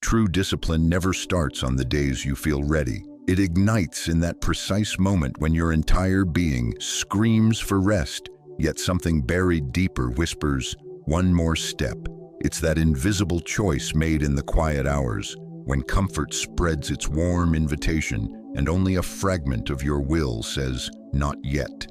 true discipline never starts on the days you feel ready. It ignites in that precise moment when your entire being screams for rest, yet something buried deeper whispers, one more step. It's that invisible choice made in the quiet hours, when comfort spreads its warm invitation and only a fragment of your will says, not yet.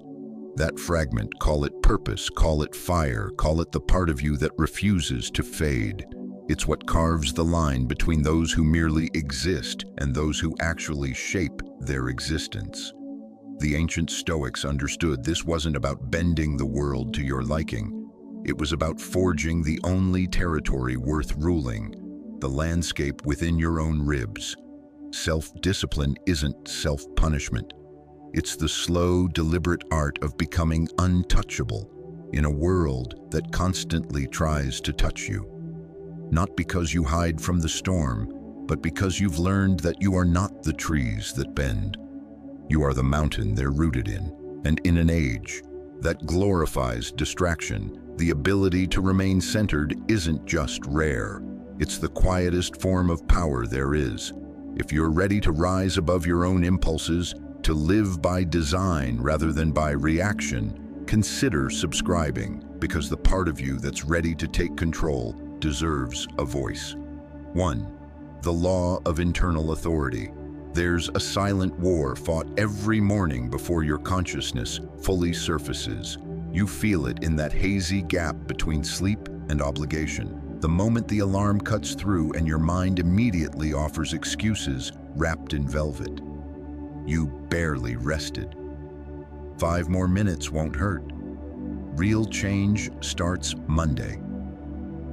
That fragment, call it purpose, call it fire, call it the part of you that refuses to fade. It's what carves the line between those who merely exist and those who actually shape their existence. The ancient Stoics understood this wasn't about bending the world to your liking. It was about forging the only territory worth ruling, the landscape within your own ribs. Self-discipline isn't self-punishment. It's the slow, deliberate art of becoming untouchable in a world that constantly tries to touch you. Not because you hide from the storm, but because you've learned that you are not the trees that bend. You are the mountain they're rooted in, and in an age that glorifies distraction, the ability to remain centered isn't just rare. It's the quietest form of power there is. If you're ready to rise above your own impulses, to live by design rather than by reaction, consider subscribing, because the part of you that's ready to take control deserves a voice. 1. The law of internal authority. There's a silent war fought every morning before your consciousness fully surfaces. You feel it in that hazy gap between sleep and obligation. The moment the alarm cuts through and your mind immediately offers excuses wrapped in velvet. You barely rested. 5 more minutes won't hurt. Real change starts Monday.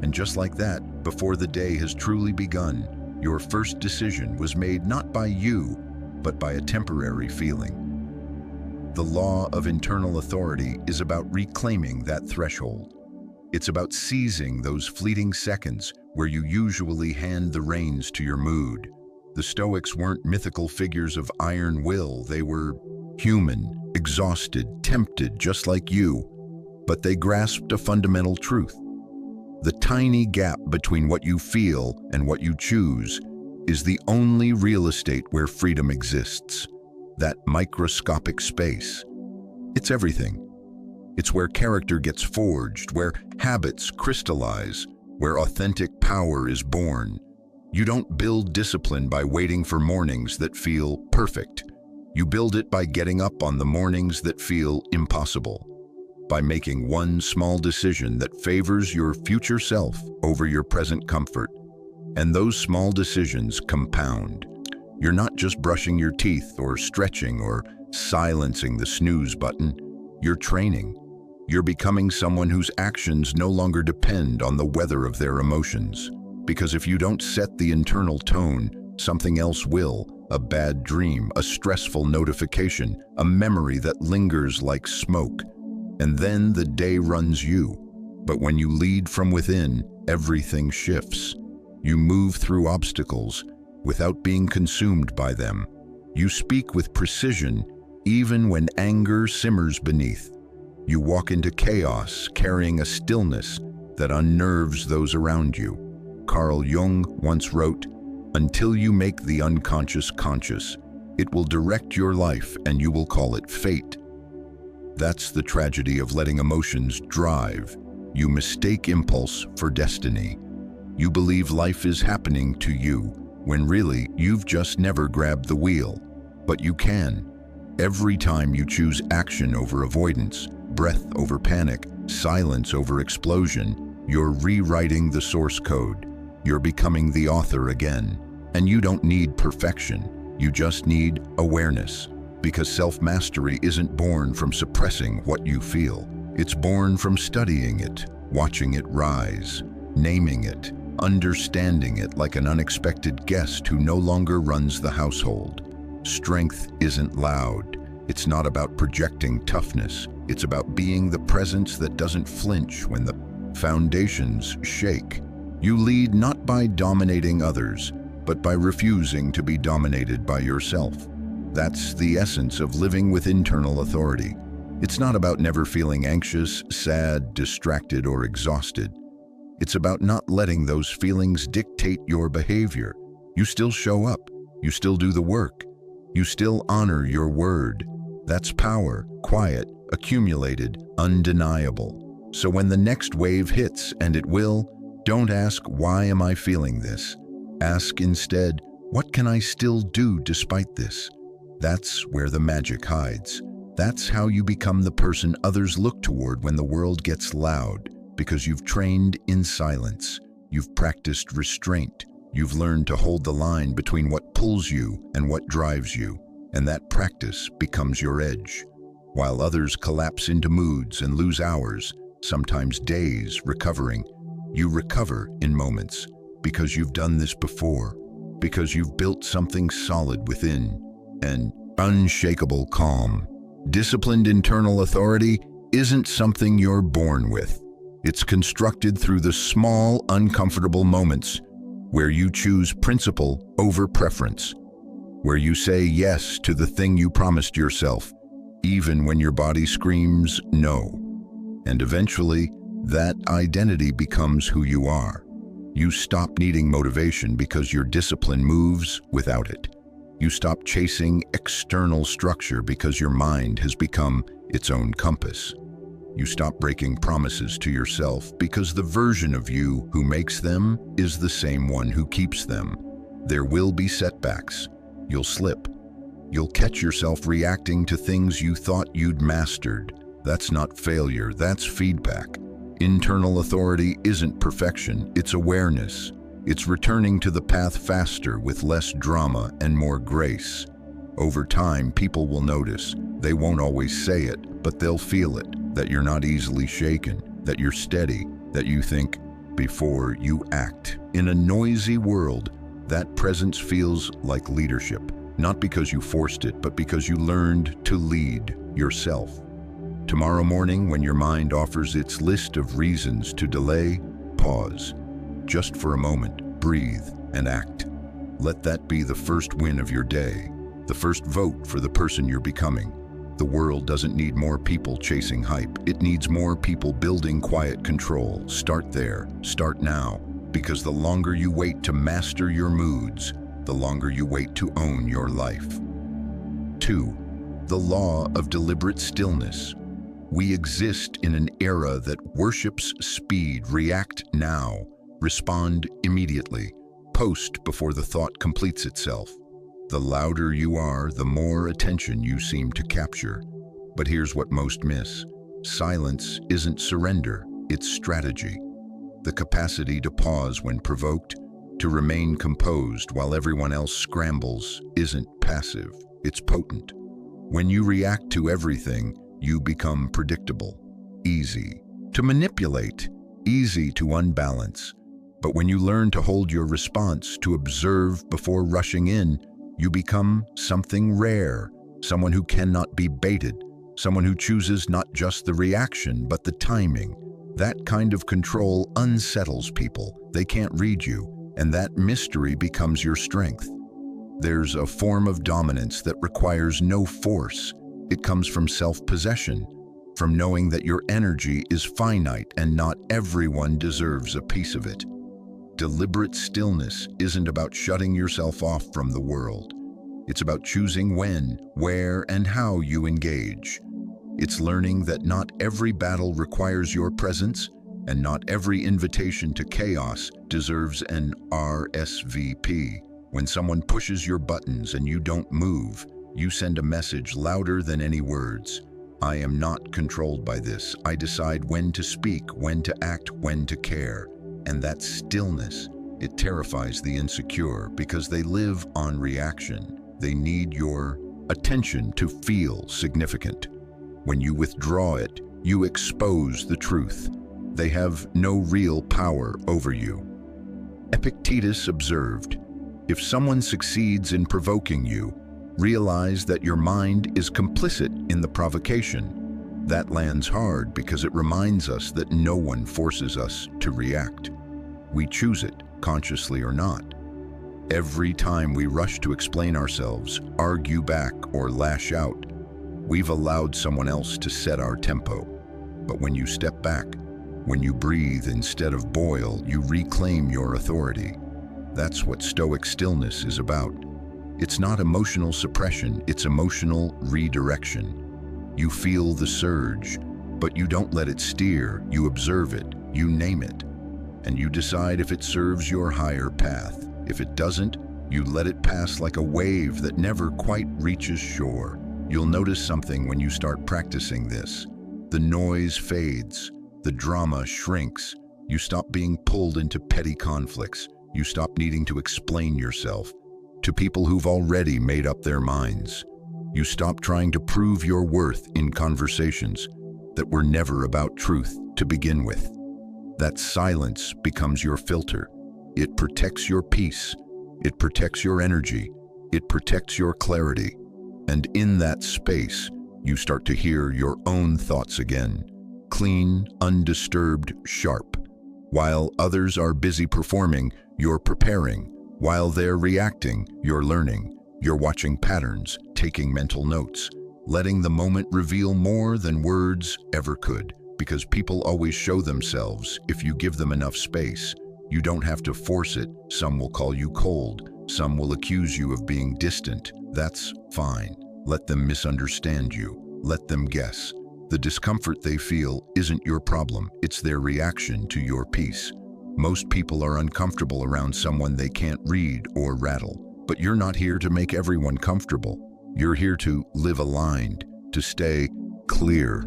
And just like that, before the day has truly begun, your first decision was made not by you, but by a temporary feeling. The law of internal authority is about reclaiming that threshold. It's about seizing those fleeting seconds where you usually hand the reins to your mood. The Stoics weren't mythical figures of iron will. They were human, exhausted, tempted, just like you. But they grasped a fundamental truth. The tiny gap between what you feel and what you choose is the only real estate where freedom exists. That microscopic space. It's everything. It's where character gets forged, where habits crystallize, where authentic power is born. You don't build discipline by waiting for mornings that feel perfect. You build it by getting up on the mornings that feel impossible, by making one small decision that favors your future self over your present comfort. And those small decisions compound. You're not just brushing your teeth or stretching or silencing the snooze button. You're training. You're becoming someone whose actions no longer depend on the weather of their emotions. Because if you don't set the internal tone, something else will. A bad dream, a stressful notification, a memory that lingers like smoke. And then the day runs you. But when you lead from within, everything shifts. You move through obstacles without being consumed by them. You speak with precision, even when anger simmers beneath. You walk into chaos, carrying a stillness that unnerves those around you. Carl Jung once wrote, "Until you make the unconscious conscious, it will direct your life and you will call it fate." That's the tragedy of letting emotions drive. You mistake impulse for destiny. You believe life is happening to you, when really you've just never grabbed the wheel. But you can. Every time you choose action over avoidance, breath over panic, silence over explosion, you're rewriting the source code. You're becoming the author again. And you don't need perfection. You just need awareness. Because self-mastery isn't born from suppressing what you feel. It's born from studying it, watching it rise, naming it, understanding it like an unexpected guest who no longer runs the household. Strength isn't loud. It's not about projecting toughness. It's about being the presence that doesn't flinch when the foundations shake. You lead not by dominating others, but by refusing to be dominated by yourself. That's the essence of living with internal authority. It's not about never feeling anxious, sad, distracted, or exhausted. It's about not letting those feelings dictate your behavior. You still show up. You still do the work. You still honor your word. That's power, quiet, accumulated, undeniable. So when the next wave hits, and it will, don't ask, why am I feeling this? Ask instead, what can I still do despite this? That's where the magic hides. That's how you become the person others look toward when the world gets loud, because you've trained in silence. You've practiced restraint. You've learned to hold the line between what pulls you and what drives you, and that practice becomes your edge. While others collapse into moods and lose hours, sometimes days, recovering, you recover in moments because you've done this before, because you've built something solid within, an unshakable calm. Disciplined internal authority isn't something you're born with. It's constructed through the small, uncomfortable moments where you choose principle over preference, where you say yes to the thing you promised yourself, even when your body screams no. And eventually, that identity becomes who you are. You stop needing motivation because your discipline moves without it. You stop chasing external structure because your mind has become its own compass. You stop breaking promises to yourself because the version of you who makes them is the same one who keeps them. There will be setbacks. You'll slip. You'll catch yourself reacting to things you thought you'd mastered. That's not failure, that's feedback. Internal authority isn't perfection, it's awareness. It's returning to the path faster with less drama and more grace. Over time, people will notice. They won't always say it, but they'll feel it, that you're not easily shaken, that you're steady, that you think before you act. In a noisy world, that presence feels like leadership, not because you forced it, but because you learned to lead yourself. Tomorrow morning, when your mind offers its list of reasons to delay, pause. Just for a moment, breathe and act. Let that be the first win of your day, the first vote for the person you're becoming. The world doesn't need more people chasing hype. It needs more people building quiet control. Start there. Start now. Because the longer you wait to master your moods, the longer you wait to own your life. 2. The law of deliberate stillness. We exist in an era that worships speed. React now. Respond immediately. Post before the thought completes itself. The louder you are, the more attention you seem to capture. But here's what most miss. Silence isn't surrender, it's strategy. The capacity to pause when provoked, to remain composed while everyone else scrambles, isn't passive, it's potent. When you react to everything, you become predictable, easy to manipulate, easy to unbalance. But when you learn to hold your response, to observe before rushing in, you become something rare, someone who cannot be baited, someone who chooses not just the reaction, but the timing. That kind of control unsettles people. They can't read you, and that mystery becomes your strength. There's a form of dominance that requires no force. It comes from self-possession, from knowing that your energy is finite and not everyone deserves a piece of it. Deliberate stillness isn't about shutting yourself off from the world. It's about choosing when, where, and how you engage. It's learning that not every battle requires your presence, and not every invitation to chaos deserves an RSVP. When someone pushes your buttons and you don't move, you send a message louder than any words. I am not controlled by this. I decide when to speak, when to act, when to care. And that stillness, it terrifies the insecure because they live on reaction. They need your attention to feel significant. When you withdraw it, you expose the truth. They have no real power over you. Epictetus observed, if someone succeeds in provoking you, realize that your mind is complicit in the provocation. That lands hard because it reminds us that no one forces us to react. We choose it, consciously or not. Every time we rush to explain ourselves, argue back, or lash out, we've allowed someone else to set our tempo. But when you step back, When you breathe instead of boil, you reclaim your authority. That's what Stoic stillness is about. It's not emotional suppression, it's emotional redirection. You feel the surge, but you don't let it steer. You observe it, you name it, and you decide if it serves your higher path. If it doesn't, you let it pass like a wave that never quite reaches shore. You'll notice something when you start practicing this. The noise fades, the drama shrinks. You stop being pulled into petty conflicts. You stop needing to explain yourself to people who've already made up their minds. You stop trying to prove your worth in conversations that were never about truth to begin with. That silence becomes your filter. It protects your peace. It protects your energy. It protects your clarity. And in that space, you start to hear your own thoughts again. Clean, undisturbed, sharp. While others are busy performing, you're preparing. While they're reacting, you're learning. You're watching patterns, taking mental notes, letting the moment reveal more than words ever could. Because people always show themselves if you give them enough space. You don't have to force it. Some will call you cold. Some will accuse you of being distant. That's fine. Let them misunderstand you. Let them guess. The discomfort they feel isn't your problem. It's their reaction to your peace. Most people are uncomfortable around someone they can't read or rattle. But you're not here to make everyone comfortable. You're here to live aligned, to stay clear,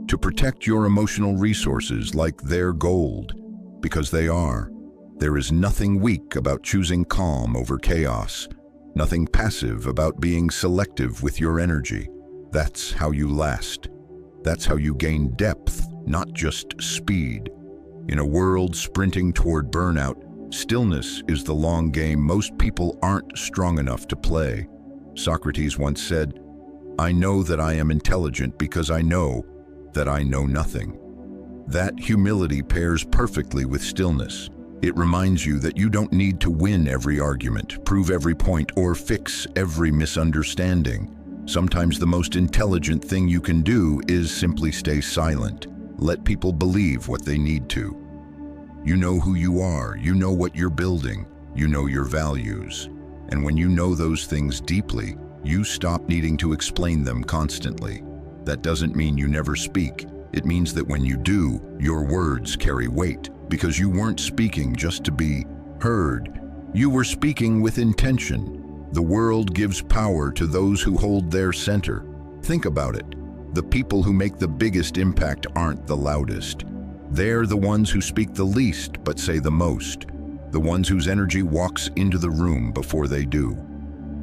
to protect your emotional resources like they're gold, because they are. There is nothing weak about choosing calm over chaos, nothing passive about being selective with your energy. That's how you last. That's how you gain depth, not just speed. In a world sprinting toward burnout, stillness is the long game most people aren't strong enough to play. Socrates once said, "I know that I am intelligent because I know that I know nothing." That humility pairs perfectly with stillness. It reminds you that you don't need to win every argument, prove every point, or fix every misunderstanding. Sometimes the most intelligent thing you can do is simply stay silent. Let people believe what they need to. You know who you are, you know what you're building, you know your values. And when you know those things deeply, you stop needing to explain them constantly. That doesn't mean you never speak. It means that when you do, your words carry weight, because you weren't speaking just to be heard. You were speaking with intention. The world gives power to those who hold their center. Think about it. The people who make the biggest impact aren't the loudest. They're the ones who speak the least but say the most. The ones whose energy walks into the room before they do.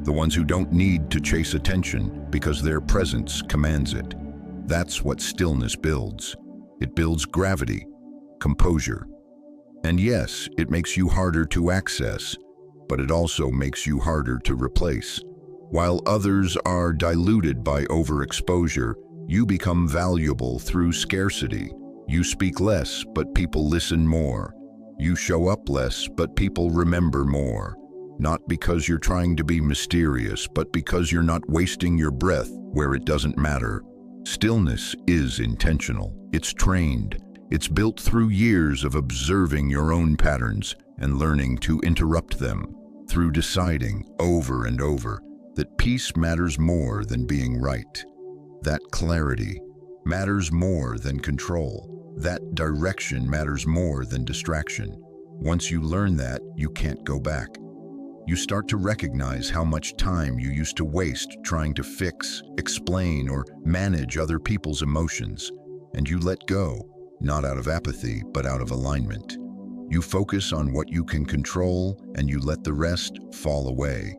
The ones who don't need to chase attention because their presence commands it. That's what stillness builds. It builds gravity, composure. And yes, it makes you harder to access, but it also makes you harder to replace. While others are diluted by overexposure, you become valuable through scarcity. You speak less, but people listen more. You show up less, but people remember more. Not because you're trying to be mysterious, but because you're not wasting your breath where it doesn't matter. Stillness is intentional. It's trained. It's built through years of observing your own patterns and learning to interrupt them, through deciding over and over that peace matters more than being right. That clarity matters more than control. That direction matters more than distraction. Once you learn that, you can't go back. You start to recognize how much time you used to waste trying to fix, explain, or manage other people's emotions, and you let go, not out of apathy, but out of alignment. You focus on what you can control, and you let the rest fall away.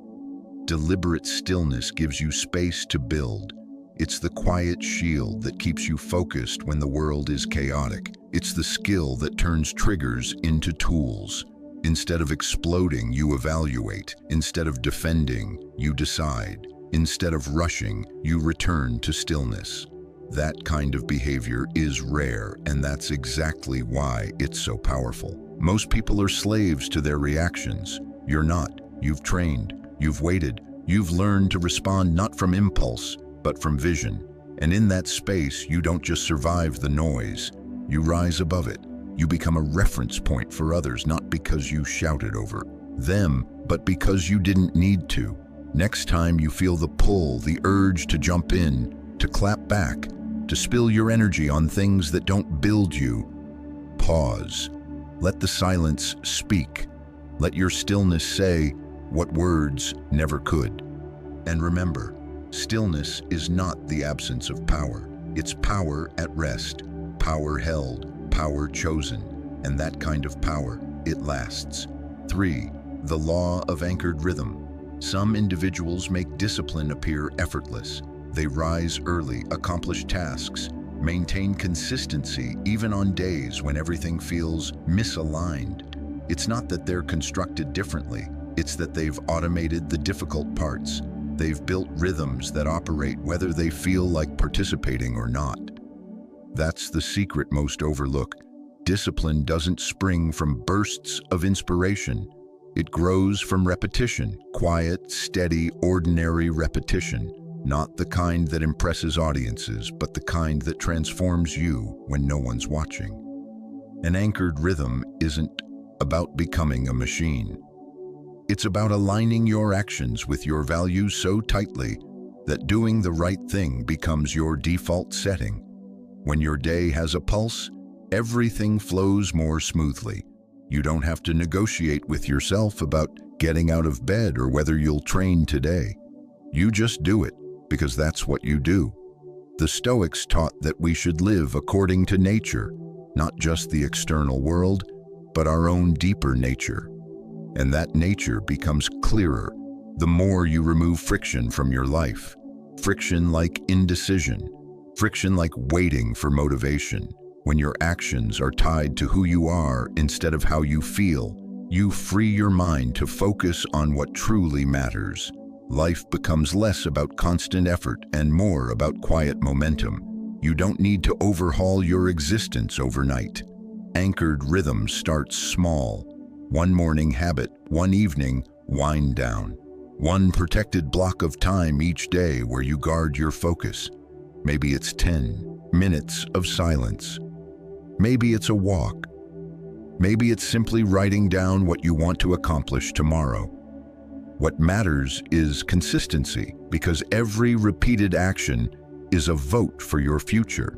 Deliberate stillness gives you space to build. It's the quiet shield that keeps you focused when the world is chaotic. It's the skill that turns triggers into tools. Instead of exploding, you evaluate. Instead of defending, you decide. Instead of rushing, you return to stillness. That kind of behavior is rare, and that's exactly why it's so powerful. Most people are slaves to their reactions. You're not. You've trained. You've waited. You've learned to respond not from impulse, but from vision. And in that space, you don't just survive the noise. You rise above it. You become a reference point for others, not because you shouted over them, but because you didn't need to. Next time you feel the pull, the urge to jump in, to clap back, to spill your energy on things that don't build you, pause. Let the silence speak. Let your stillness say what words never could. And remember, stillness is not the absence of power. It's power at rest, power held, power chosen, and that kind of power, it lasts. 3. The law of anchored rhythm. Some individuals make discipline appear effortless. They rise early, accomplish tasks, maintain consistency even on days when everything feels misaligned. It's not that they're constructed differently, it's that they've automated the difficult parts. They've built rhythms that operate whether they feel like participating or not. That's the secret most overlooked. Discipline doesn't spring from bursts of inspiration. It grows from repetition, quiet, steady, ordinary repetition. Not the kind that impresses audiences, but the kind that transforms you when no one's watching. An anchored rhythm isn't about becoming a machine. It's about aligning your actions with your values so tightly that doing the right thing becomes your default setting. When your day has a pulse, everything flows more smoothly. You don't have to negotiate with yourself about getting out of bed or whether you'll train today. You just do it, because that's what you do. The Stoics taught that we should live according to nature, not just the external world, but our own deeper nature. And that nature becomes clearer the more you remove friction from your life. Friction like indecision, friction like waiting for motivation. When your actions are tied to who you are instead of how you feel, you free your mind to focus on what truly matters. Life becomes less about constant effort and more about quiet momentum. You don't need to overhaul your existence overnight. Anchored rhythm starts small. One morning habit, one evening wind down. One protected block of time each day where you guard your focus. Maybe it's 10 minutes of silence. Maybe it's a walk. Maybe it's simply writing down what you want to accomplish tomorrow. What matters is consistency, because every repeated action is a vote for your future.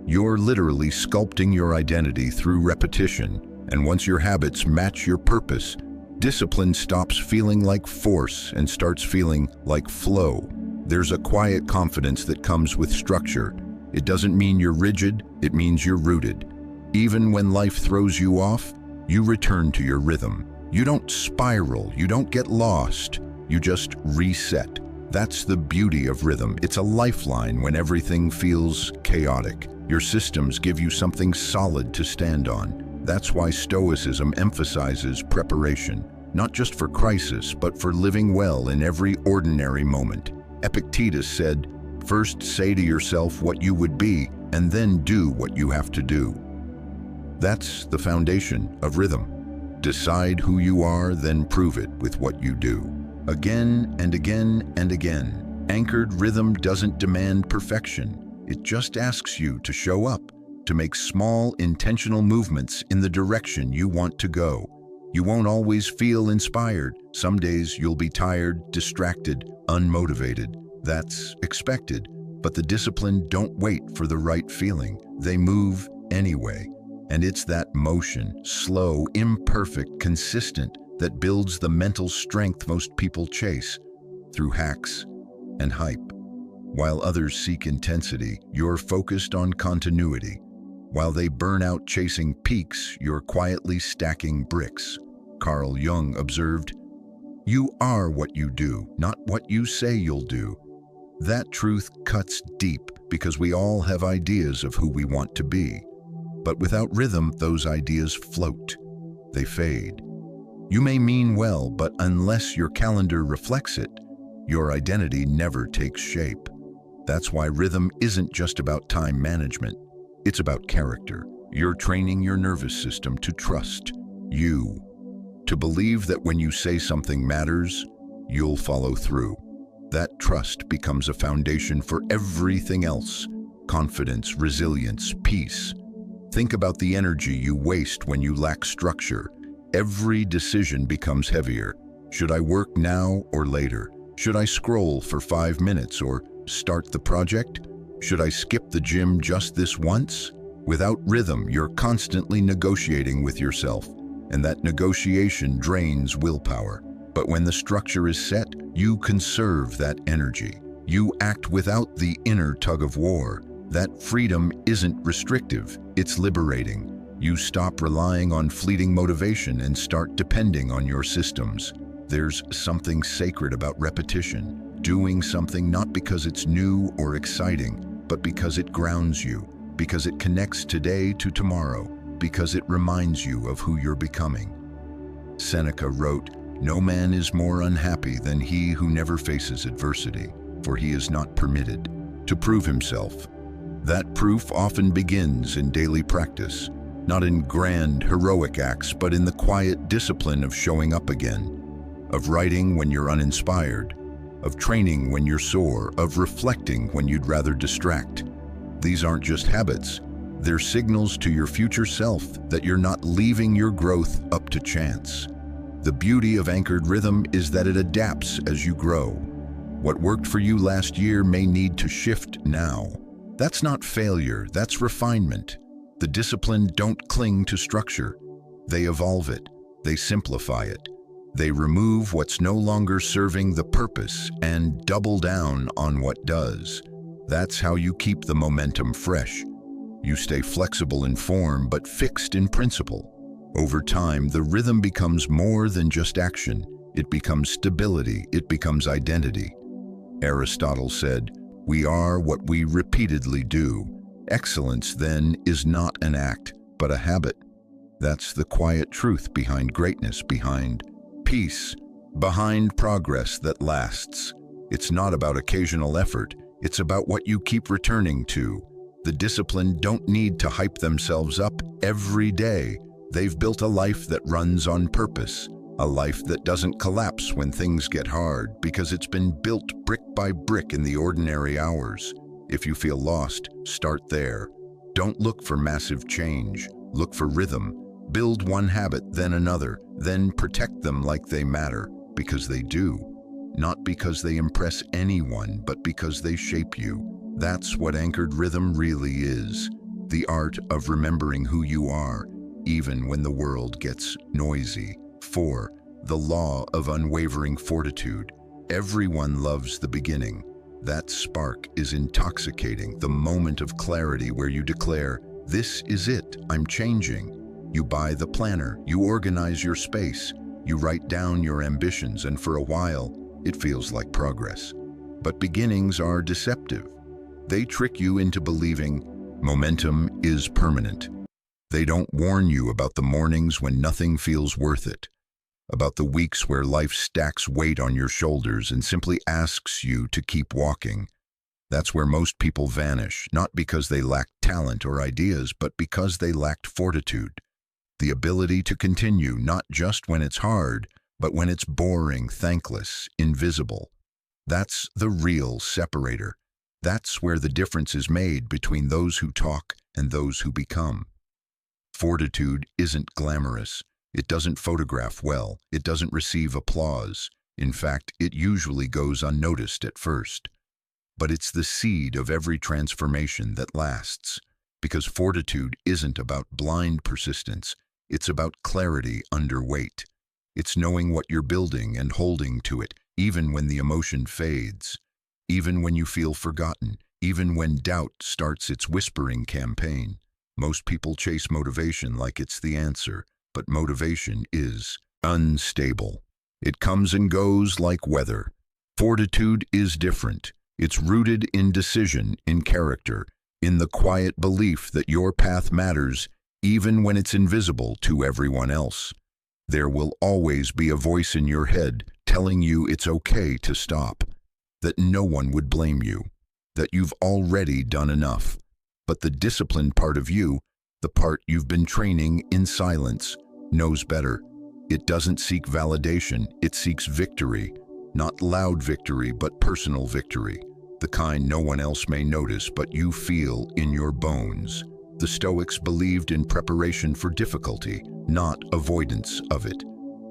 You're literally sculpting your identity through repetition, and once your habits match your purpose, discipline stops feeling like force and starts feeling like flow. There's a quiet confidence that comes with structure. It doesn't mean you're rigid, it means you're rooted. Even when life throws you off, you return to your rhythm. You don't spiral, you don't get lost, you just reset. That's the beauty of rhythm. It's a lifeline when everything feels chaotic. Your systems give you something solid to stand on. That's why Stoicism emphasizes preparation, not just for crisis, but for living well in every ordinary moment. Epictetus said, "First say to yourself what you would be, and then do what you have to do." That's the foundation of rhythm. Decide who you are, then prove it with what you do. Again and again and again. Anchored rhythm doesn't demand perfection. It just asks you to show up, to make small, intentional movements in the direction you want to go. You won't always feel inspired. Some days you'll be tired, distracted, unmotivated. That's expected. But the discipline don't wait for the right feeling. They move anyway. And it's that motion, slow, imperfect, consistent, that builds the mental strength most people chase through hacks and hype. While others seek intensity, you're focused on continuity. While they burn out chasing peaks, you're quietly stacking bricks. Carl Jung observed, "You are what you do, not what you say you'll do." That truth cuts deep because we all have ideas of who we want to be. But without rhythm, those ideas float. They fade. You may mean well, but unless your calendar reflects it, your identity never takes shape. That's why rhythm isn't just about time management. It's about character. You're training your nervous system to trust you, to believe that when you say something matters, you'll follow through. That trust becomes a foundation for everything else: confidence, resilience, peace. Think about the energy you waste when you lack structure. Every decision becomes heavier. Should I work now or later? Should I scroll for 5 minutes or start the project? Should I skip the gym just this once? Without rhythm, you're constantly negotiating with yourself, and that negotiation drains willpower. But when the structure is set, you conserve that energy. You act without the inner tug of war. That freedom isn't restrictive, it's liberating. You stop relying on fleeting motivation and start depending on your systems. There's something sacred about repetition, doing something not because it's new or exciting, but because it grounds you, because it connects today to tomorrow, because it reminds you of who you're becoming. Seneca wrote, "No man is more unhappy than he who never faces adversity, for he is not permitted to prove himself." That proof often begins in daily practice, not in grand, heroic acts, but in the quiet discipline of showing up again, of writing when you're uninspired, of training when you're sore, of reflecting when you'd rather distract. These aren't just habits, they're signals to your future self that you're not leaving your growth up to chance. The beauty of anchored rhythm is that it adapts as you grow. What worked for you last year may need to shift now. That's not failure, that's refinement. The disciplined don't cling to structure. They evolve it, they simplify it. They remove what's no longer serving the purpose and double down on what does. That's how you keep the momentum fresh. You stay flexible in form but fixed in principle. Over time, the rhythm becomes more than just action. It becomes stability, it becomes identity. Aristotle said, "We are what we repeatedly do." Excellence, then, is not an act, but a habit. That's the quiet truth behind greatness, behind peace, behind progress that lasts. It's not about occasional effort, it's about what you keep returning to. The disciplined don't need to hype themselves up every day. They've built a life that runs on purpose, a life that doesn't collapse when things get hard because it's been built brick by brick in the ordinary hours. If you feel lost, start there. Don't look for massive change, look for rhythm. Build one habit, then another, then protect them like they matter, because they do. Not because they impress anyone, but because they shape you. That's what anchored rhythm really is. The art of remembering who you are, even when the world gets noisy. 4. The law of unwavering fortitude. Everyone loves the beginning. That spark is intoxicating, the moment of clarity where you declare, "This is it, I'm changing." You buy the planner, you organize your space, you write down your ambitions, and for a while, it feels like progress. But beginnings are deceptive. They trick you into believing momentum is permanent. They don't warn you about the mornings when nothing feels worth it, about the weeks where life stacks weight on your shoulders and simply asks you to keep walking. That's where most people vanish, not because they lacked talent or ideas, but because they lacked fortitude. The ability to continue not just when it's hard, but when it's boring, thankless, invisible. That's the real separator. That's where the difference is made between those who talk and those who become. Fortitude isn't glamorous. It doesn't photograph well. It doesn't receive applause. In fact, it usually goes unnoticed at first. But it's the seed of every transformation that lasts. Because fortitude isn't about blind persistence. It's about clarity under weight. It's knowing what you're building and holding to it, even when the emotion fades, even when you feel forgotten, even when doubt starts its whispering campaign. Most people chase motivation like it's the answer, but motivation is unstable. It comes and goes like weather. Fortitude is different. It's rooted in decision, in character, in the quiet belief that your path matters even when it's invisible to everyone else. There will always be a voice in your head telling you it's okay to stop, that no one would blame you, that you've already done enough. But the disciplined part of you, the part you've been training in silence, knows better. It doesn't seek validation, it seeks victory. Not loud victory, but personal victory. The kind no one else may notice, but you feel in your bones. The The Stoics believed in preparation for difficulty, not avoidance of it.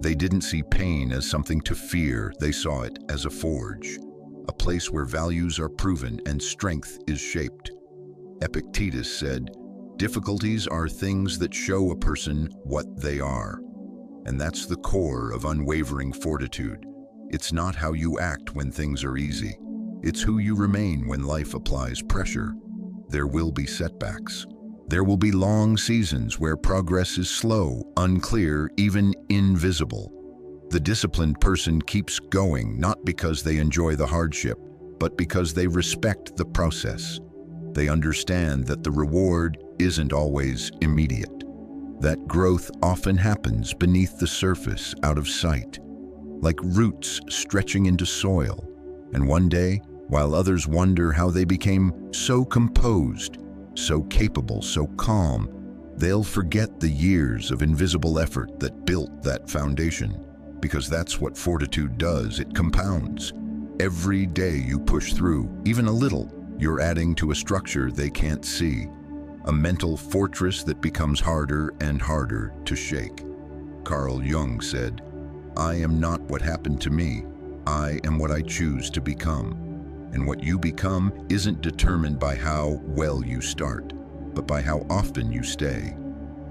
They didn't see pain as something to fear, they saw it as a forge, a place where values are proven and strength is shaped. Epictetus said, "Difficulties are things that show a person what they are." And that's the core of unwavering fortitude. It's not how you act when things are easy. It's who you remain when life applies pressure. There will be setbacks. There will be long seasons where progress is slow, unclear, even invisible. The disciplined person keeps going not because they enjoy the hardship, but because they respect the process. They understand that the reward isn't always immediate, that growth often happens beneath the surface, out of sight, like roots stretching into soil. And one day, while others wonder how they became so composed, so capable, so calm, they'll forget the years of invisible effort that built that foundation. Because that's what fortitude does, it compounds. Every day you push through, even a little, you're adding to a structure they can't see, a mental fortress that becomes harder and harder to shake. Carl Jung said, "I am not what happened to me, I am what I choose to become." And what you become isn't determined by how well you start, but by how often you stay,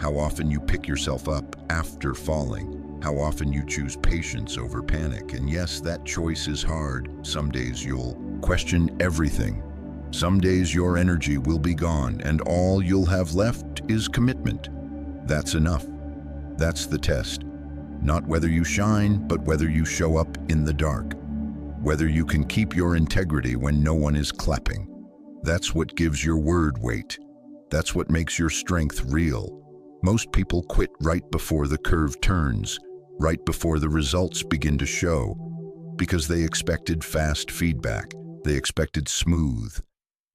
how often you pick yourself up after falling, how often you choose patience over panic. And yes, that choice is hard. Some days you'll question everything. Some days your energy will be gone, and all you'll have left is commitment. That's enough. That's the test. Not whether you shine, but whether you show up in the dark. Whether you can keep your integrity when no one is clapping. That's what gives your word weight. That's what makes your strength real. Most people quit right before the curve turns, right before the results begin to show, because they expected fast feedback, they expected smooth.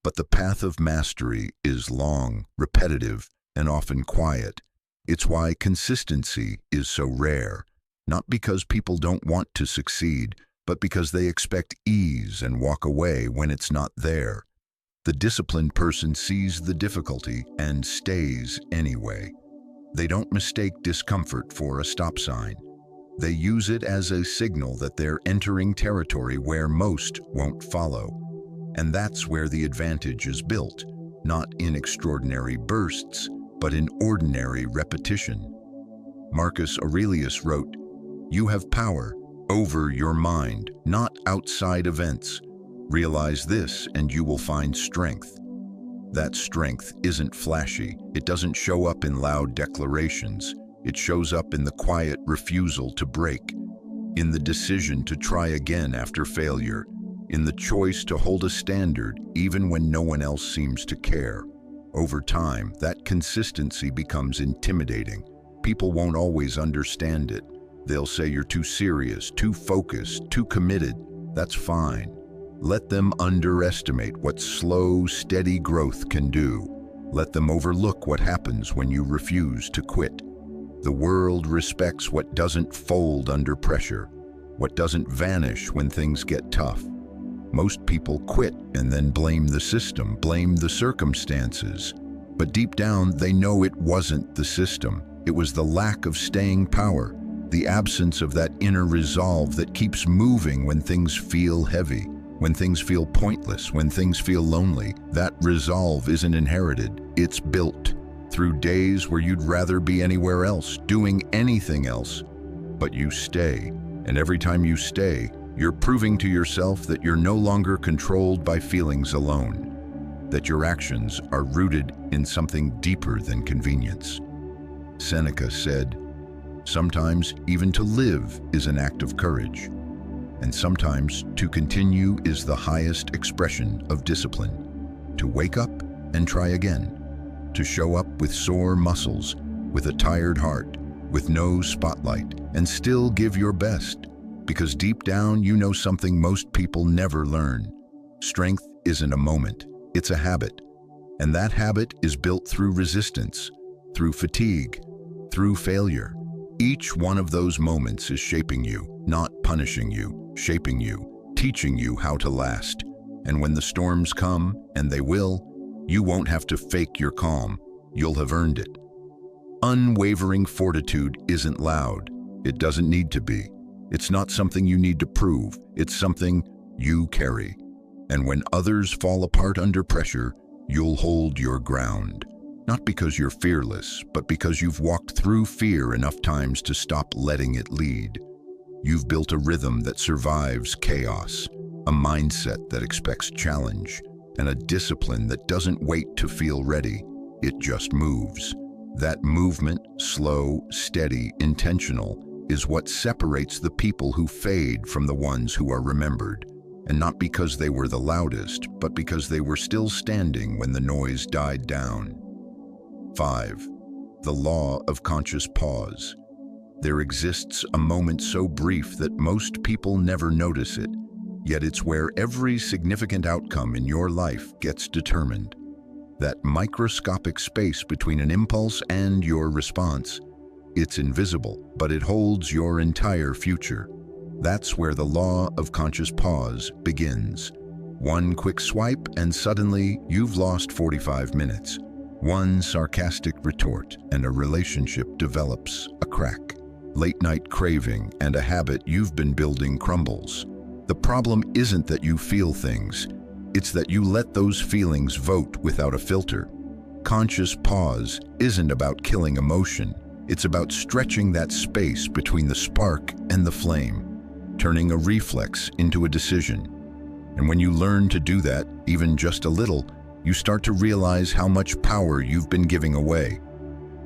But the path of mastery is long, repetitive, and often quiet. It's why consistency is so rare, not because people don't want to succeed, but because they expect ease and walk away when it's not there. The disciplined person sees the difficulty and stays anyway. They don't mistake discomfort for a stop sign. They use it as a signal that they're entering territory where most won't follow. And that's where the advantage is built, not in extraordinary bursts, but in ordinary repetition. Marcus Aurelius wrote, "You have power over your mind, not outside events. Realize this and you will find strength." That strength isn't flashy. It doesn't show up in loud declarations. It shows up in the quiet refusal to break, in the decision to try again after failure, in the choice to hold a standard even when no one else seems to care. Over time, that consistency becomes intimidating. People won't always understand it. They'll say you're too serious, too focused, too committed. That's fine. Let them underestimate what slow, steady growth can do. Let them overlook what happens when you refuse to quit. The world respects what doesn't fold under pressure, what doesn't vanish when things get tough. Most people quit and then blame the system, blame the circumstances. But deep down, they know it wasn't the system. It was the lack of staying power. The absence of that inner resolve that keeps moving when things feel heavy, when things feel pointless, when things feel lonely. That resolve isn't inherited, it's built through days where you'd rather be anywhere else, doing anything else. But you stay, and every time you stay, you're proving to yourself that you're no longer controlled by feelings alone, that your actions are rooted in something deeper than convenience. Seneca said, "Sometimes even to live is an act of courage, and sometimes to continue is the highest expression of discipline. To wake up and try again, to show up with sore muscles, with a tired heart, with no spotlight, and still give your best, because deep down you know something most people never learn. Strength isn't a moment, it's a habit, and that habit is built through resistance, through fatigue, through failure. Each one of those moments is shaping you, not punishing you, shaping you, teaching you how to last. And when the storms come, and they will, you won't have to fake your calm. you'll have earned it. Unwavering fortitude isn't loud. It doesn't need to be. It's not something you need to prove. It's something you carry. And when others fall apart under pressure, you'll hold your ground. Not because you're fearless, but because you've walked through fear enough times to stop letting it lead. You've built a rhythm that survives chaos, a mindset that expects challenge, and a discipline that doesn't wait to feel ready. It just moves. That movement, slow, steady, intentional, is what separates the people who fade from the ones who are remembered. And not because they were the loudest, but because they were still standing when the noise died down. 5. The law of conscious pause. There exists a moment so brief that most people never notice it, yet it's where every significant outcome in your life gets determined. That microscopic space between an impulse and your response. It's invisible, but it holds your entire future. That's where the law of conscious pause begins. One quick swipe and suddenly you've lost 45 minutes. One sarcastic retort and a relationship develops a crack. Late night craving and a habit you've been building crumbles. The problem isn't that you feel things, it's that you let those feelings vote without a filter. Conscious pause isn't about killing emotion, it's about stretching that space between the spark and the flame, turning a reflex into a decision. And when you learn to do that, even just a little, you start to realize how much power you've been giving away.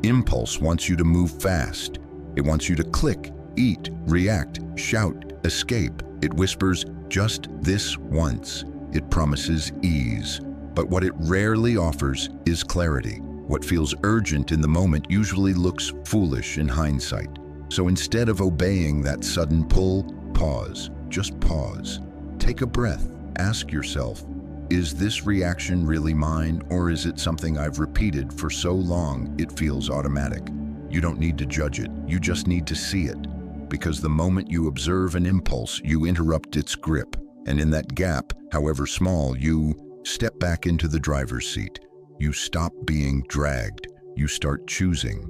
Impulse wants you to move fast. It wants you to click, eat, react, shout, escape. It whispers, just this once. It promises ease. But what it rarely offers is clarity. What feels urgent in the moment usually looks foolish in hindsight. So instead of obeying that sudden pull, pause. Just pause. Take a breath. Ask yourself, is this reaction really mine, or is it something I've repeated for so long it feels automatic? You don't need to judge it, you just need to see it. Because the moment you observe an impulse, you interrupt its grip. And in that gap, however small, you step back into the driver's seat. You stop being dragged. You start choosing.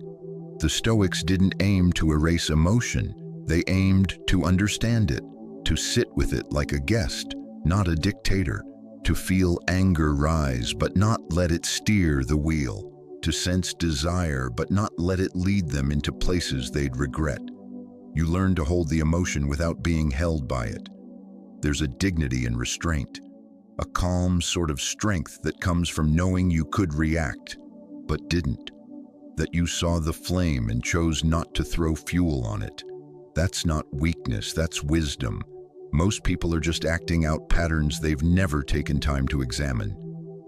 The Stoics didn't aim to erase emotion. They aimed to understand it, to sit with it like a guest, not a dictator. To feel anger rise, but not let it steer the wheel. To sense desire, but not let it lead them into places they'd regret. You learn to hold the emotion without being held by it. There's a dignity in restraint, a calm sort of strength that comes from knowing you could react, but didn't. That you saw the flame and chose not to throw fuel on it. That's not weakness, that's wisdom. Most people are just acting out patterns they've never taken time to examine.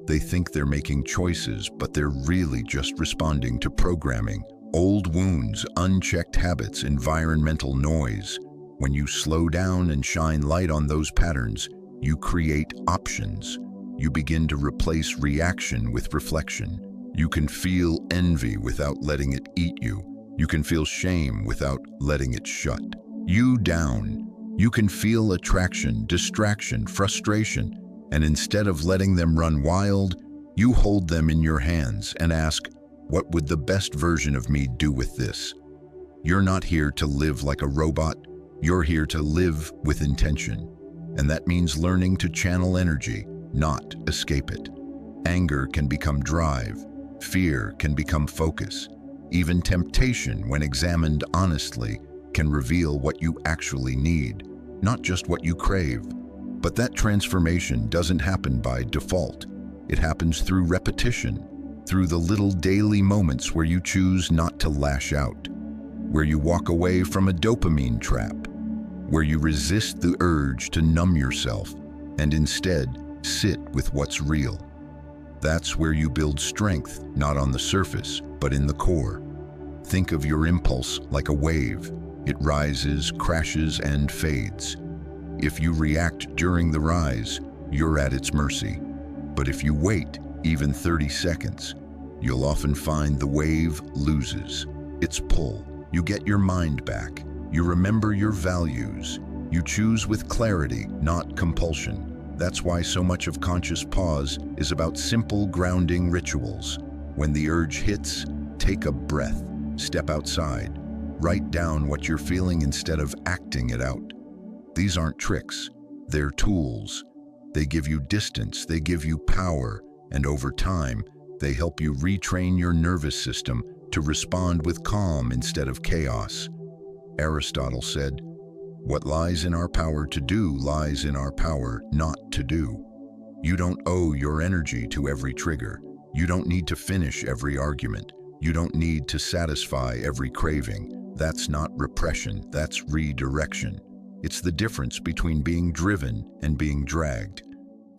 They think they're making choices, but they're really just responding to programming, old wounds, unchecked habits, environmental noise. When you slow down and shine light on those patterns, you create options. You begin to replace reaction with reflection. You can feel envy without letting it eat you. You can feel shame without letting it shut you down. You can feel attraction, distraction, frustration, and instead of letting them run wild, you hold them in your hands and ask, what would the best version of me do with this? You're not here to live like a robot. You're here to live with intention. And that means learning to channel energy, not escape it. Anger can become drive. Fear can become focus. Even temptation, when examined honestly, can reveal what you actually need, not just what you crave. But that transformation doesn't happen by default. It happens through repetition, through the little daily moments where you choose not to lash out, where you walk away from a dopamine trap, where you resist the urge to numb yourself and instead sit with what's real. That's where you build strength, not on the surface, but in the core. Think of your impulse like a wave. It rises, crashes, and fades. If you react during the rise, you're at its mercy. But if you wait, even 30 seconds, you'll often find the wave loses its pull. You get your mind back. You remember your values. You choose with clarity, not compulsion. That's why so much of conscious pause is about simple grounding rituals. When the urge hits, take a breath, step outside, write down what you're feeling instead of acting it out. These aren't tricks, they're tools. They give you distance, they give you power, and over time, they help you retrain your nervous system to respond with calm instead of chaos. Aristotle said, "What lies in our power to do lies in our power not to do." You don't owe your energy to every trigger. You don't need to finish every argument. You don't need to satisfy every craving. That's not repression, that's redirection. It's the difference between being driven and being dragged.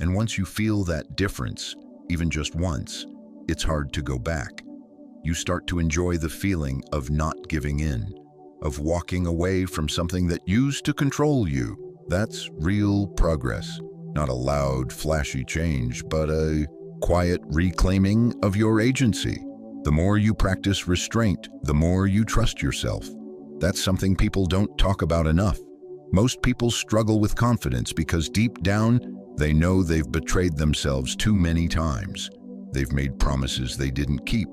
And once you feel that difference, even just once, it's hard to go back. You start to enjoy the feeling of not giving in, of walking away from something that used to control you. That's real progress. Not a loud, flashy change, but a quiet reclaiming of your agency. The more you practice restraint, the more you trust yourself. That's something people don't talk about enough. Most people struggle with confidence because deep down, they know they've betrayed themselves too many times. They've made promises they didn't keep.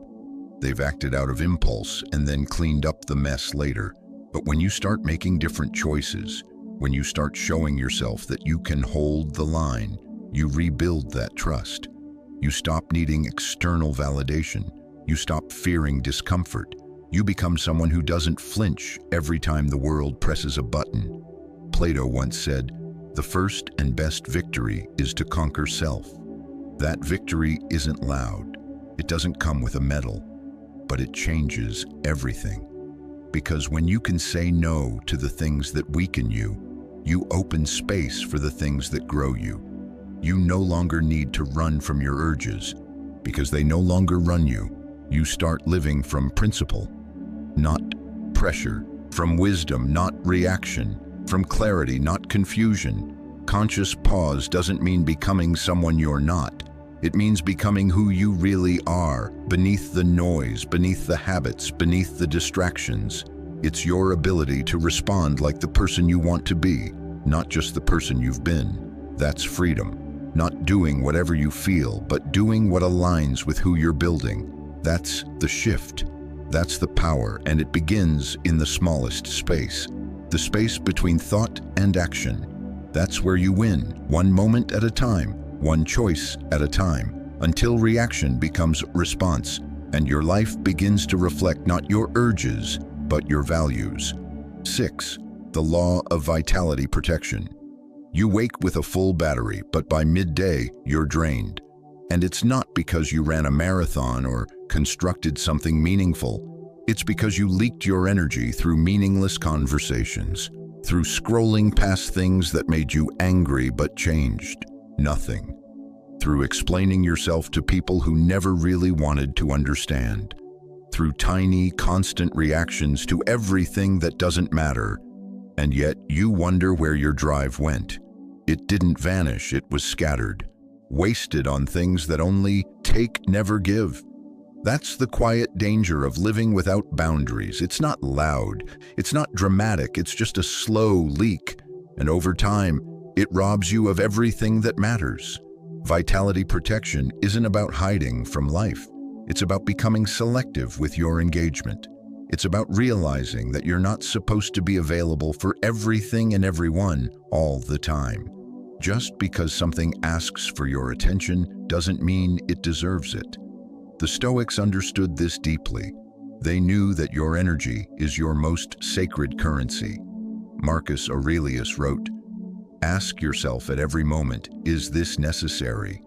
They've acted out of impulse and then cleaned up the mess later. But when you start making different choices, when you start showing yourself that you can hold the line, you rebuild that trust. You stop needing external validation. You stop fearing discomfort. You become someone who doesn't flinch every time the world presses a button. Plato once said, "The first and best victory is to conquer self." That victory isn't loud. It doesn't come with a medal, but it changes everything. Because when you can say no to the things that weaken you, you open space for the things that grow you. You no longer need to run from your urges, because they no longer run you. You start living from principle, not pressure, from wisdom, not reaction, from clarity, not confusion. Conscious pause doesn't mean becoming someone you're not. It means becoming who you really are, beneath the noise, beneath the habits, beneath the distractions. It's your ability to respond like the person you want to be, not just the person you've been. That's freedom. Not doing whatever you feel, but doing what aligns with who you're building. That's the shift. That's the power, and it begins in the smallest space. The space between thought and action. That's where you win, one moment at a time, one choice at a time, until reaction becomes response, and your life begins to reflect not your urges, but your values. 6. The law of vitality protection. You wake with a full battery, but by midday, you're drained. And it's not because you ran a marathon or constructed something meaningful. It's because you leaked your energy through meaningless conversations, through scrolling past things that made you angry but changed nothing, through explaining yourself to people who never really wanted to understand, through tiny, constant reactions to everything that doesn't matter. And yet you wonder where your drive went. It didn't vanish, it was scattered, wasted on things that only take, never give. That's the quiet danger of living without boundaries. It's not loud, it's not dramatic, it's just a slow leak. And over time, it robs you of everything that matters. Vitality protection isn't about hiding from life. It's about becoming selective with your engagement. It's about realizing that you're not supposed to be available for everything and everyone all the time. Just because something asks for your attention doesn't mean it deserves it. The Stoics understood this deeply. They knew that your energy is your most sacred currency. Marcus Aurelius wrote, "Ask yourself at every moment, is this necessary?"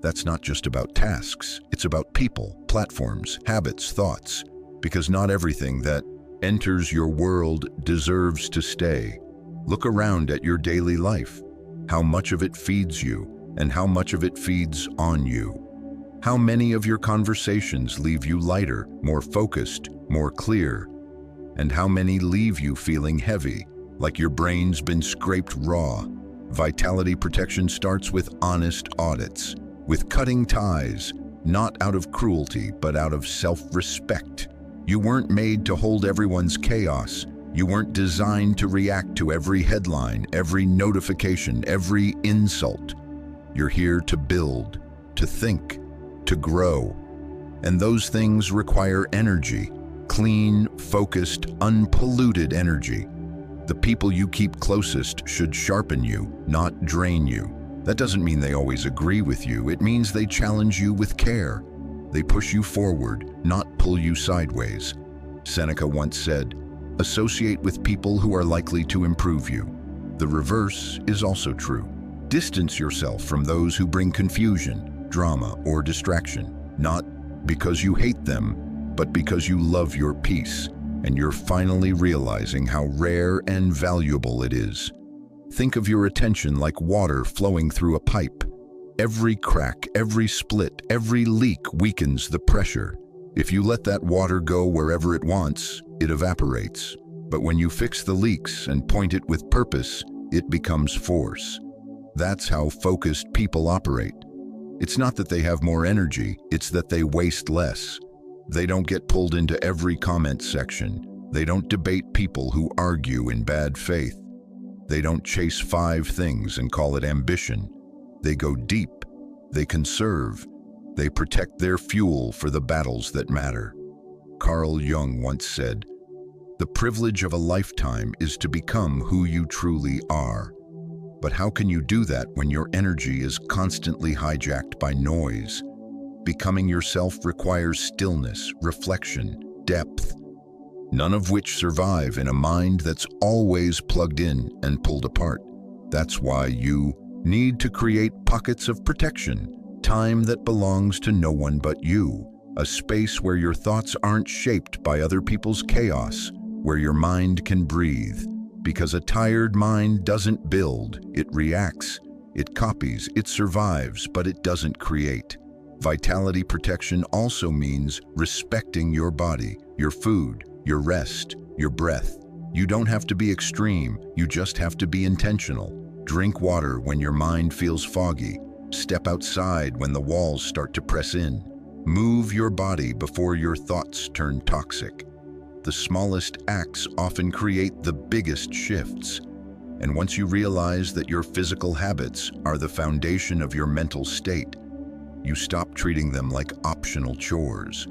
That's not just about tasks, it's about people, platforms, habits, thoughts. Because not everything that enters your world deserves to stay. Look around at your daily life. How much of it feeds you, and how much of it feeds on you? How many of your conversations leave you lighter, more focused, more clear? And how many leave you feeling heavy, like your brain's been scraped raw? Vitality protection starts with honest audits, with cutting ties, not out of cruelty, but out of self-respect. You weren't made to hold everyone's chaos. You weren't designed to react to every headline, every notification, every insult. You're here to build, to think, to grow. And those things require energy, clean, focused, unpolluted energy. The people you keep closest should sharpen you, not drain you. That doesn't mean they always agree with you. It means they challenge you with care. They push you forward, not pull you sideways. Seneca once said, "Associate with people who are likely to improve you." The reverse is also true. Distance yourself from those who bring confusion, drama, or distraction, not because you hate them, but because you love your peace, and you're finally realizing how rare and valuable it is. Think of your attention like water flowing through a pipe. Every crack, every split, every leak weakens the pressure. If you let that water go wherever it wants, it evaporates. But when you fix the leaks and point it with purpose, it becomes force. That's how focused people operate. It's not that they have more energy, it's that they waste less. They don't get pulled into every comment section. They don't debate people who argue in bad faith. They don't chase 5 things and call it ambition. They go deep. They conserve. They protect their fuel for the battles that matter. Carl Jung once said, "The privilege of a lifetime is to become who you truly are." But how can you do that when your energy is constantly hijacked by noise? Becoming yourself requires stillness, reflection, depth, none of which survive in a mind that's always plugged in and pulled apart. That's why you need to create pockets of protection, time that belongs to no one but you, a space where your thoughts aren't shaped by other people's chaos, where your mind can breathe. Because a tired mind doesn't build, it reacts, it copies, it survives, but it doesn't create. Vitality protection also means respecting your body, your food, your rest, your breath. You don't have to be extreme, you just have to be intentional. Drink water when your mind feels foggy. Step outside when the walls start to press in. Move your body before your thoughts turn toxic. The smallest acts often create the biggest shifts. And once you realize that your physical habits are the foundation of your mental state, you stop treating them like optional chores.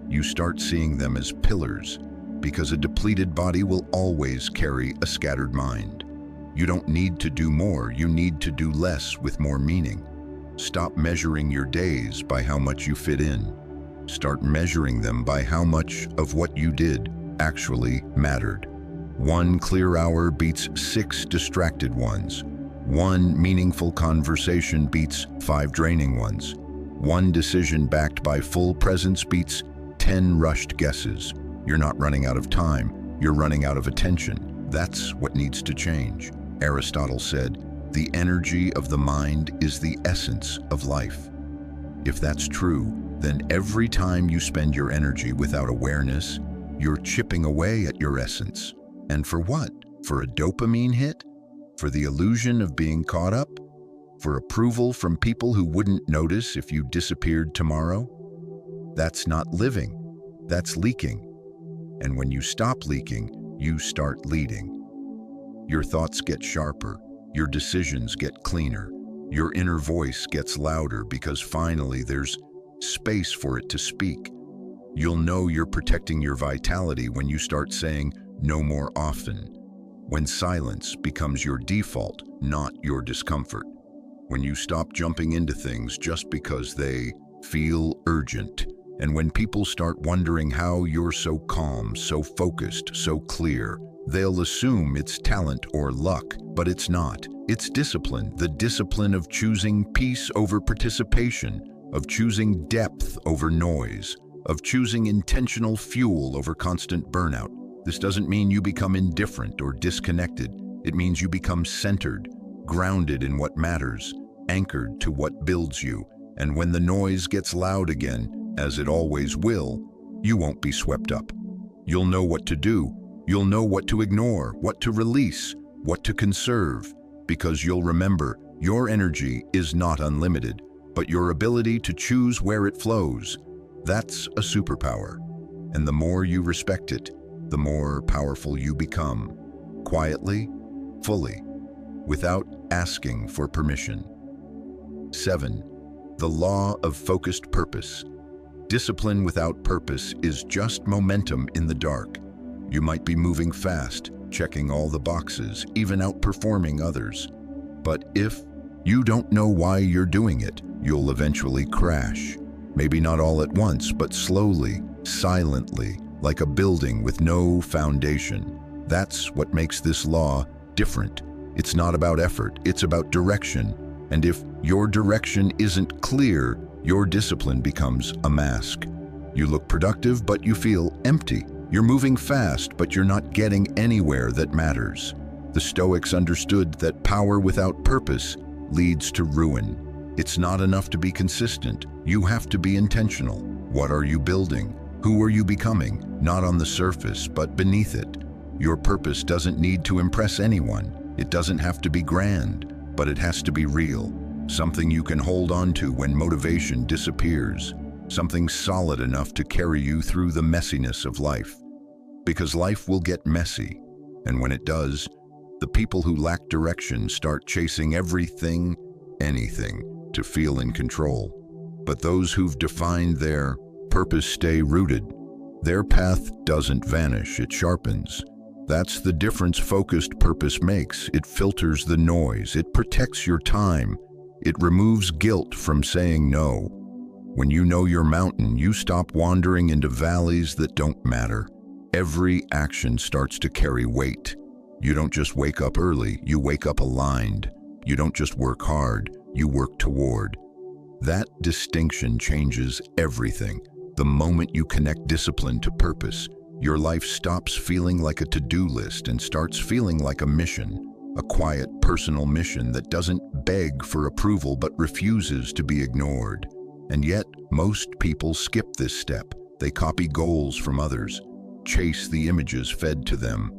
You start seeing them as pillars, because a depleted body will always carry a scattered mind. You don't need to do more, you need to do less with more meaning. Stop measuring your days by how much you fit in. Start measuring them by how much of what you did actually mattered. 1 clear hour beats 6 distracted ones. 1 meaningful conversation beats 5 draining ones. 1 decision backed by full presence beats 10 rushed guesses. You're not running out of time, you're running out of attention. That's what needs to change. Aristotle said, "The energy of the mind is the essence of life." If that's true, then every time you spend your energy without awareness, you're chipping away at your essence. And for what? For a dopamine hit? For the illusion of being caught up? For approval from people who wouldn't notice if you disappeared tomorrow? That's not living, that's leaking. And when you stop leaking, you start leading. Your thoughts get sharper, your decisions get cleaner, your inner voice gets louder because finally there's space for it to speak. You'll know you're protecting your vitality when you start saying no more often. When silence becomes your default, not your discomfort. When you stop jumping into things just because they feel urgent. And when people start wondering how you're so calm, so focused, so clear, they'll assume it's talent or luck, but it's not. It's discipline, the discipline of choosing peace over participation, of choosing depth over noise, of choosing intentional fuel over constant burnout. This doesn't mean you become indifferent or disconnected. It means you become centered, grounded in what matters, anchored to what builds you. And when the noise gets loud again, as it always will, you won't be swept up. You'll know what to do. You'll know what to ignore, what to release, what to conserve, because you'll remember your energy is not unlimited, but your ability to choose where it flows. That's a superpower. And the more you respect it, the more powerful you become, quietly, fully, without asking for permission. 7. The law of focused purpose. Discipline without purpose is just momentum in the dark. You might be moving fast, checking all the boxes, even outperforming others. But if you don't know why you're doing it, you'll eventually crash. Maybe not all at once, but slowly, silently, like a building with no foundation. That's what makes this law different. It's not about effort, it's about direction. And if your direction isn't clear, your discipline becomes a mask. You look productive, but you feel empty. You're moving fast, but you're not getting anywhere that matters. The Stoics understood that power without purpose leads to ruin. It's not enough to be consistent. You have to be intentional. What are you building? Who are you becoming? Not on the surface, but beneath it. Your purpose doesn't need to impress anyone. It doesn't have to be grand, but it has to be real. Something you can hold on to when motivation disappears. Something solid enough to carry you through the messiness of life. Because life will get messy, and when it does, the people who lack direction start chasing everything, anything, to feel in control. But those who've defined their purpose stay rooted. Their path doesn't vanish, it sharpens. That's the difference focused purpose makes. It filters the noise, it protects your time, it removes guilt from saying no. When you know your mountain, you stop wandering into valleys that don't matter. Every action starts to carry weight. You don't just wake up early, you wake up aligned. You don't just work hard, you work toward. That distinction changes everything. The moment you connect discipline to purpose, your life stops feeling like a to-do list and starts feeling like a mission, a quiet, personal mission that doesn't beg for approval but refuses to be ignored. And yet, most people skip this step. They copy goals from others, chase the images fed to them,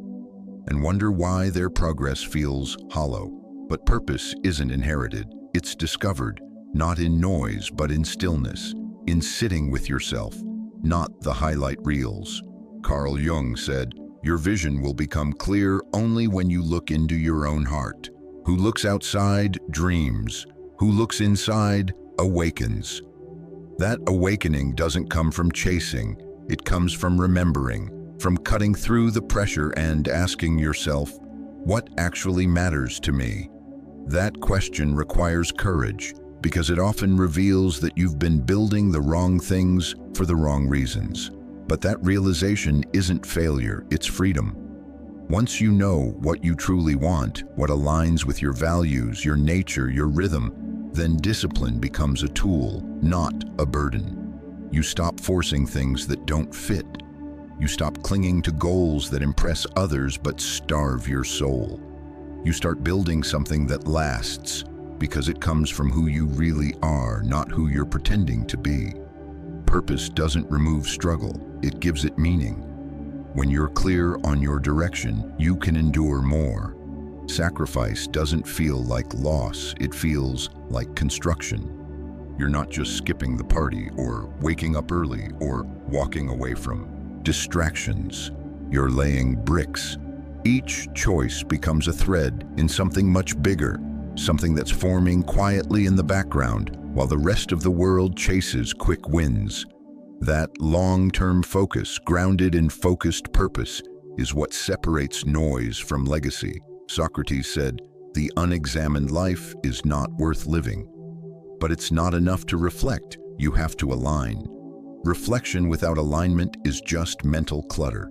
and wonder why their progress feels hollow. But purpose isn't inherited. It's discovered, not in noise, but in stillness, in sitting with yourself, not the highlight reels. Carl Jung said, "Your vision will become clear only when you look into your own heart. Who looks outside dreams. Who looks inside awakens." That awakening doesn't come from chasing. It comes from remembering, from cutting through the pressure and asking yourself, what actually matters to me? That question requires courage, because it often reveals that you've been building the wrong things for the wrong reasons. But that realization isn't failure, it's freedom. Once you know what you truly want, what aligns with your values, your nature, your rhythm, then discipline becomes a tool, not a burden. You stop forcing things that don't fit. You stop clinging to goals that impress others but starve your soul. You start building something that lasts, because it comes from who you really are, not who you're pretending to be. Purpose doesn't remove struggle, it gives it meaning. When you're clear on your direction, you can endure more. Sacrifice doesn't feel like loss, it feels like construction. You're not just skipping the party or waking up early or walking away from distractions. You're laying bricks. Each choice becomes a thread in something much bigger, something that's forming quietly in the background while the rest of the world chases quick wins. That long-term focus, grounded in focused purpose, is what separates noise from legacy. Socrates said, "The unexamined life is not worth living." But it's not enough to reflect, you have to align. Reflection without alignment is just mental clutter.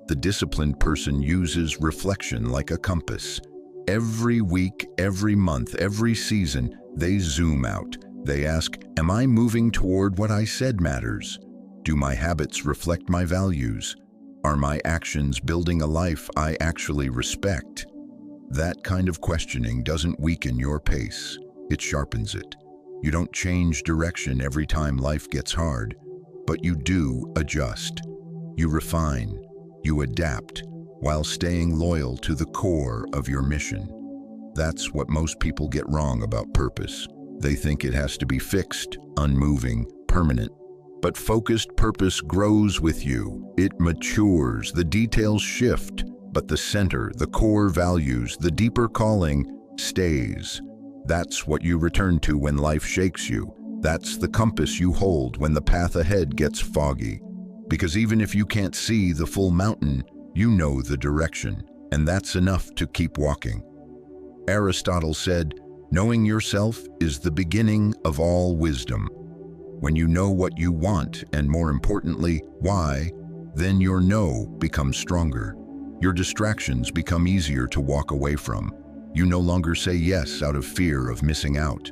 The disciplined person uses reflection like a compass. Every week, every month, every season, they zoom out. They ask, am I moving toward what I said matters? Do my habits reflect my values? Are my actions building a life I actually respect? That kind of questioning doesn't weaken your pace, it sharpens it. You don't change direction every time life gets hard, but you do adjust. You refine, you adapt, while staying loyal to the core of your mission. That's what most people get wrong about purpose. They think it has to be fixed, unmoving, permanent. But focused purpose grows with you. It matures, the details shift, but the center, the core values, the deeper calling stays. That's what you return to when life shakes you. That's the compass you hold when the path ahead gets foggy. Because even if you can't see the full mountain, you know the direction, and that's enough to keep walking. Aristotle said, "Knowing yourself is the beginning of all wisdom." When you know what you want, and more importantly, why, then your no becomes stronger. Your distractions become easier to walk away from. You no longer say yes out of fear of missing out.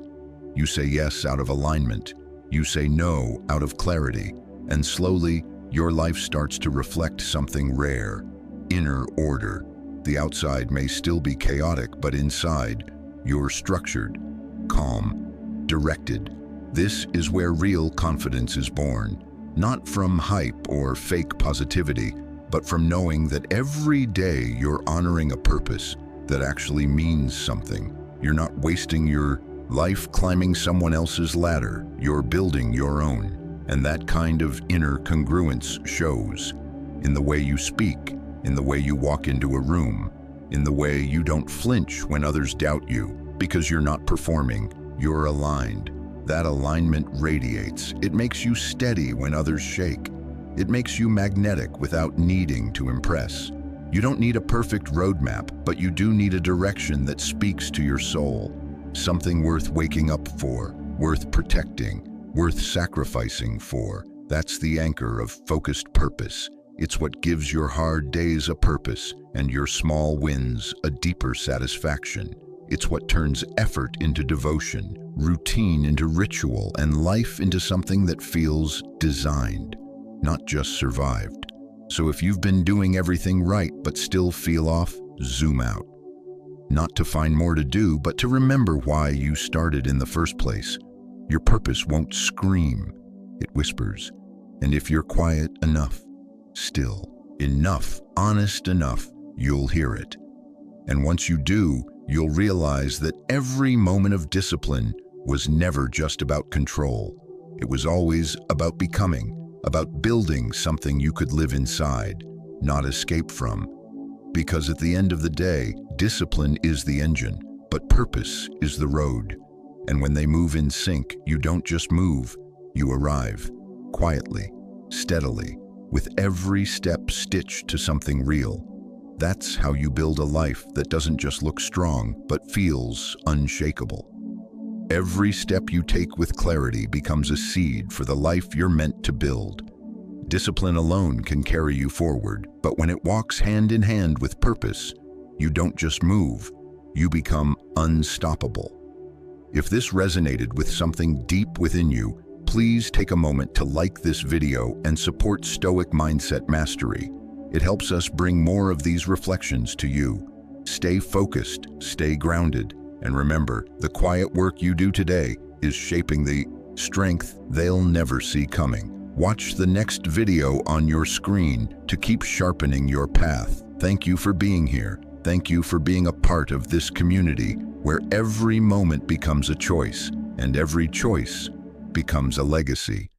You say yes out of alignment. You say no out of clarity. And slowly, your life starts to reflect something rare: inner order. The outside may still be chaotic, but inside, you're structured, calm, directed. This is where real confidence is born, not from hype or fake positivity, but from knowing that every day you're honoring a purpose that actually means something. You're not wasting your life climbing someone else's ladder, you're building your own. And that kind of inner congruence shows in the way you speak, in the way you walk into a room, in the way you don't flinch when others doubt you, because you're not performing, you're aligned. That alignment radiates. It makes you steady when others shake. It makes you magnetic without needing to impress. You don't need a perfect roadmap, but you do need a direction that speaks to your soul. Something worth waking up for, worth protecting, worth sacrificing for. That's the anchor of focused purpose. It's what gives your hard days a purpose and your small wins a deeper satisfaction. It's what turns effort into devotion, routine into ritual, and life into something that feels designed, not just survived. So if you've been doing everything right but still feel off, zoom out. Not to find more to do, but to remember why you started in the first place. Your purpose won't scream, it whispers. And if you're quiet enough, still enough, honest enough, you'll hear it. And once you do, you'll realize that every moment of discipline was never just about control. It was always about becoming, about building something you could live inside, not escape from. Because at the end of the day, discipline is the engine, but purpose is the road. And when they move in sync, you don't just move, you arrive, quietly, steadily, with every step stitched to something real. That's how you build a life that doesn't just look strong, but feels unshakable. Every step you take with clarity becomes a seed for the life you're meant to build. Discipline alone can carry you forward, but when it walks hand in hand with purpose, you don't just move, you become unstoppable. If this resonated with something deep within you, please take a moment to like this video and support Stoic Mindset Mastery. It helps us bring more of these reflections to you. Stay focused, stay grounded, and remember, the quiet work you do today is shaping the strength they'll never see coming. Watch the next video on your screen to keep sharpening your path. Thank you for being here. Thank you for being a part of this community where every moment becomes a choice, and every choice becomes a legacy.